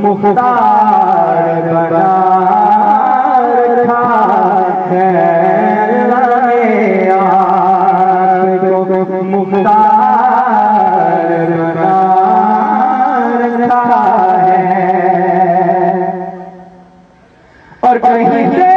مختار بنا رکھا ہے آپ کو مختار بنا رکھا ہے اور کہیں سے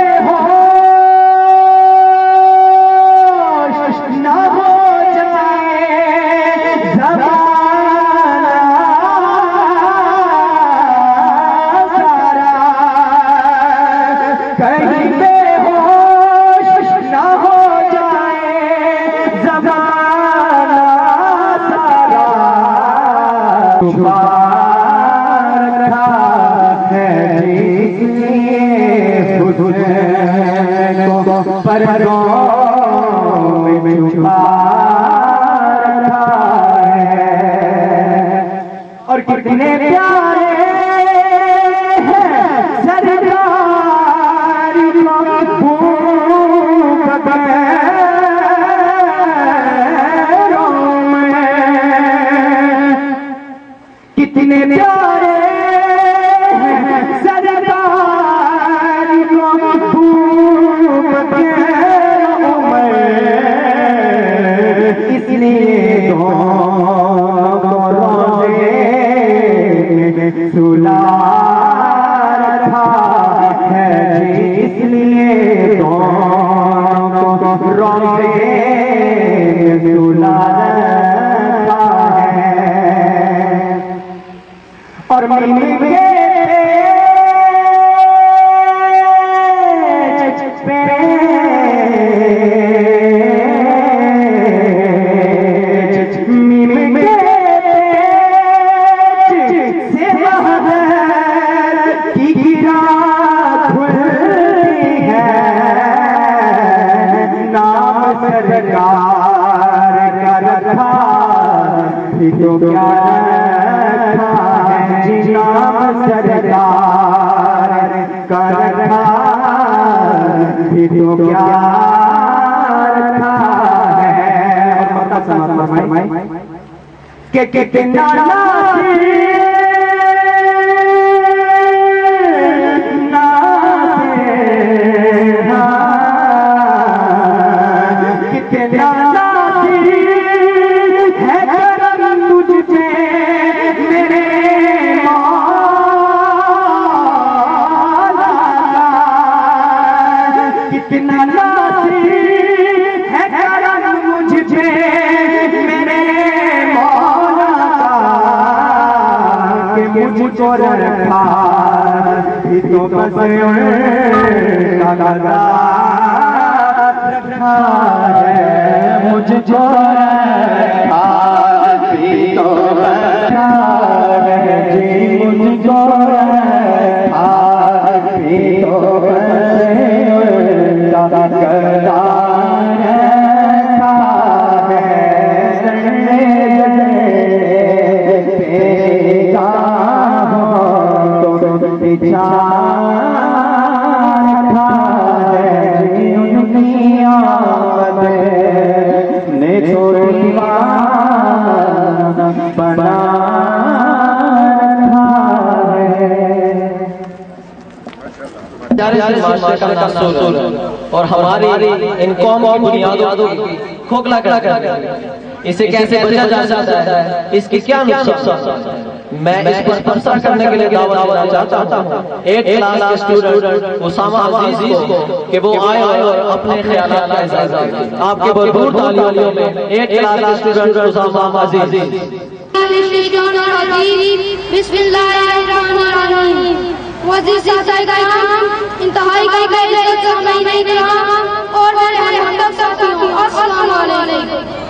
اور کتنے پیارے ہیں سرکار کتنے پیارے ہیں سرکار اس لیے سلا رکھا ہے اس لیے روزے سلا رکھا ہے اور مل کے سرکار کا رکھا تو کیا رکھا ہے نام سرکار کا رکھا تو کیا رکھا ہے کہ کتنا مجھ کو رکھا تو بس رکھا ہے مجھ کو رکھا تو مجھ کو رکھا اور ہماری ان قوم کی بنیادوں کھوکھلا کر اسے کیسے بچا جا سکتا ہے اس کی کیا نقصان میں اس پر تبصرہ کرنے کے لیے دعوت دینا چاہتا ہوں 8 کلاس کے اسٹوڈنٹ اسامہ عزیز کو کہ وہ آئے اور اپنے خیالات کا اظہار کریں آپ کے بھرپور تالیوں میں 8 کلاس کے اسٹوڈنٹ اسامہ عزیز بسم اللہ الرحمن الرحیم وزیر صاحب کا نام انتہائی کا اور میرے ہمدرد ساتھیوں السلام علیکم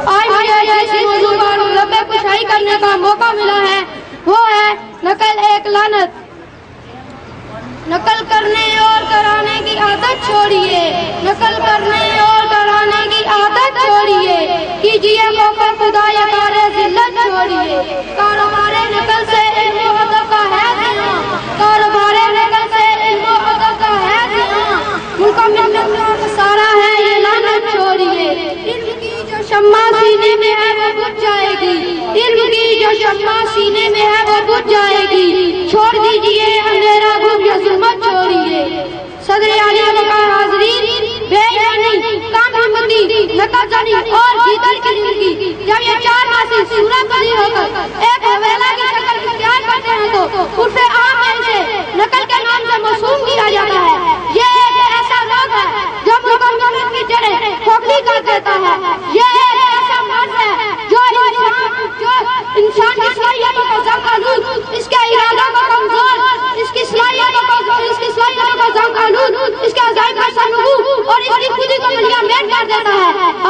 آج مجھے ایسی موضوع پر لبے کشائی کرنے کا موقع ملا ہے وہ ہے نقل ایک لعنت نقل کرنے اور کرانے کی عادت چھوڑیے نقل کرنے اور کرانے کی عادت چھوڑیے کیجیے موقع خدا یا کار ذلت چھوڑیے کاروبار نقل سے علم و ادب کا ہے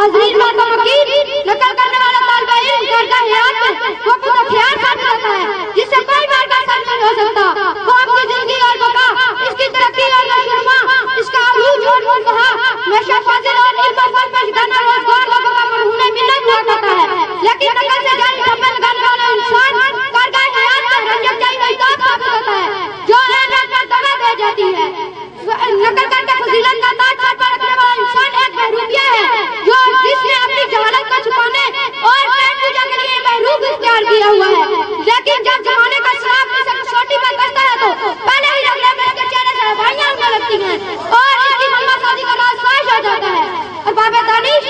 हाज़रीन मोहतरम, नकल करने वाला तालिबे इल्म करता हयात में वो खुद हथियार साबित होता है जिससे कोई मार का असर नहीं हो सकता। वो आपकी जिंदगी और बका, इसकी तरक्की और नशोनुमा, इसका अरूज और मुनतहा हमेशा फाजिल और इल्म पर मजदाना रोजगार लोगों का मरहूने मिन्नत हुआ करता है। लेकिन नकल से जारी ठप्पे लगाने वाला इंसान कारगाह हयात में रंजक जाई नईतात साबित होता है जो ऐन पर दगा दे जाती है। नकल करके फजीलत का ताज सर पर रखने वाला इंसान एक बहरूपिया है जो जिसने अपनी जहालत को छुपाने और पेट पूजा के लिए बहरूप इख्तियार किया हुआ है। लेकिन जब जमाने का शराब इसे कसौटी पर करता है तो पहले ही रगड़े में इसके चेहरे से हवाइयां उड़ने लगती हैं और इसकी मलबा साजी का राज फाश हो जाता है। और बाबे दानिश,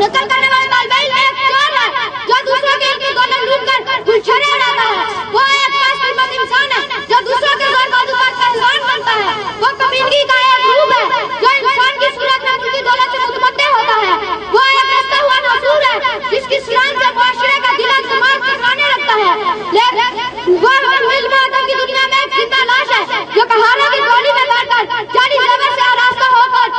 नकल करने वाले तालिबे इल्म एक चोर है जो दूसरों के इल्म को लूट कर गुलछने उड़ाता है। वो एक पास इंसान है जो दूसरों के जोर बाजू का पहलवान बनता है। वो कमीनगी का एक रूप है जो इंसान की सूरत में उनकी दौलत से मुतमद्दे होता है। वो एक रस्ता हुआ नसूर है जिसकी सिलान से मुआशरे का दिल और दिमाग चकराने लगता है। वो इल्म अदब की दुनिया में एक जिंदा लाश है जो कहारों की गोली में बैठकर जाली ज़बर से आरास्ता होकर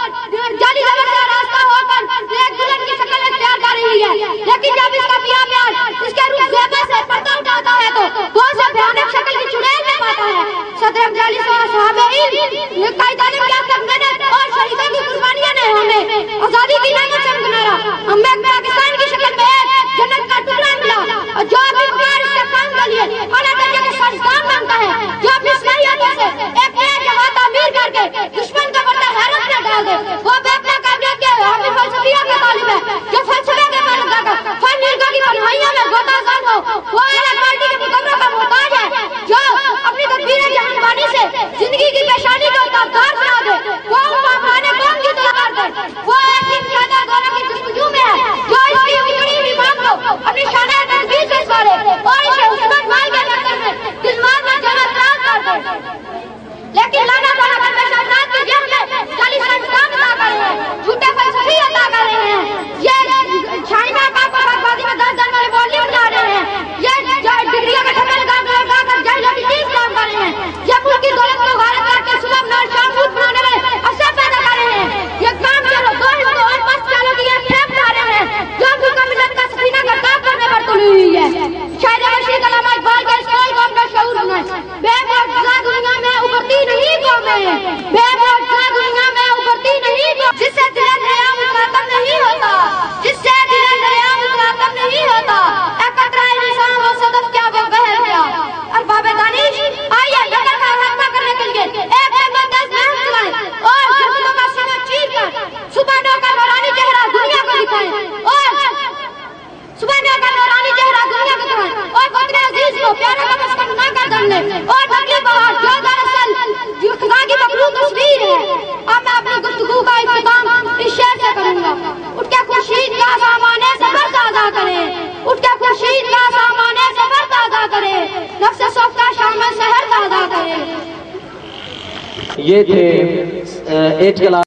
एक दुल्हन की शक्ल इख्तियार कर रही है। लेकिन जब इसका पिया प्यार इसके रूप ज़ेबा से पर्दा उठाता है तो वो उसे भयानक शक्ल की चुड़ैल में पाता है। सदर 40 साहबे इल्म का तालीम याफ्ता मेहनत और शहीदों की कुर्बानियां ने हमें आजादी की नेमत से किनारा हमें पाकिस्तान की शक्ल में एक जन्नत का टुकड़ा मिला और जो अपनी पुकार इसके काम के लिए आला दर्जे के सरदार बनता है जो अपनी सलाहियतों से एक नया जहां तामीर करके दुश्मन का पर्दा हैरत में डाल दे। वो बेपना काबिलियत के हामिल फलसफिया के तालिब है जो फलसफे के पर लगाकर फन निर्गा की तन्हाइयों में गोताखोर हो। वो आला पार्टी के मुकम्मल का मोहताज है जो अपनी तकदीर जहानबानी से जिंदगी की पेशानी को ताबदार बना दे। वो माने कौन की तलवार दे। वो एक दिन ज्यादा गौरव की जस्तजू में है जो इसकी उजड़ी हुई बात को अपनी शान तकदीर से सवारे और इसे हुस्न माल के नजर में दिलमाग में जन्नत राज कर दे। लेकिन लाना वाला हमेशा रात की जेल में 40 इंसान अदा कर रहे हैं, झूठे फलसफी अदा कर रहे हैं। ये चाइना का बर्बादी में 10 वाले बॉडी बना रहे हैं। ये डिग्रियों के ठप्पे लगाकर जाहिलियत की काम कर रहे हैं। ये मुल्क की दौलत को गायब करके सुबह नार शामूद बनाने में असर पैदा कर रहे हैं। ये काम चलो दो हिंदू और 5 सालों की ये खेप बना रहे हैं जो मुल्क का मिलत का सफीना गर्दाब करने पर तुली हुई है। शायद रशीद अल्लामा इकबाल के इस कौल को अपना शऊर बनाए। बेमौजूदा दुनिया में उभरती नहीं कौमें, बेमौजूदा दुनिया में उभरती नहीं कौमें जिससे दिल दरिया मुतलातम नहीं होता, जिससे दिल दरिया मुतलातम नहीं होता। एकतराए निशान वो सदफ क्या वो बहर क्या। और बाबे दानिश, आइए नकल का खात्मा करने के लिए एक मुकद्दस महल चलाएं और जुल्मों का सीना चीर कर सुबह का नूरानी चेहरा दुनिया को दिखाएं और सुबह का नूरानी चेहरा दुनिया को दिखाएं और अपने अजीज को प्यारा का मस्कन ना कर दमने और नकली बहार जो दरअसल खुदा की मखलूक तस्वीर है। अब मैं अपनी गुफ्तगू का इख्तिताम इस शेर से करूंगा। उठ के खुर्शीद का सामाने सफर ताज़ा करे, उठ के खुर्शीद का सामाने सफर ताज़ा करे, नफ्स सोफ्ता शाम में शहर ताज़ा करे। ये थे 8 क्लास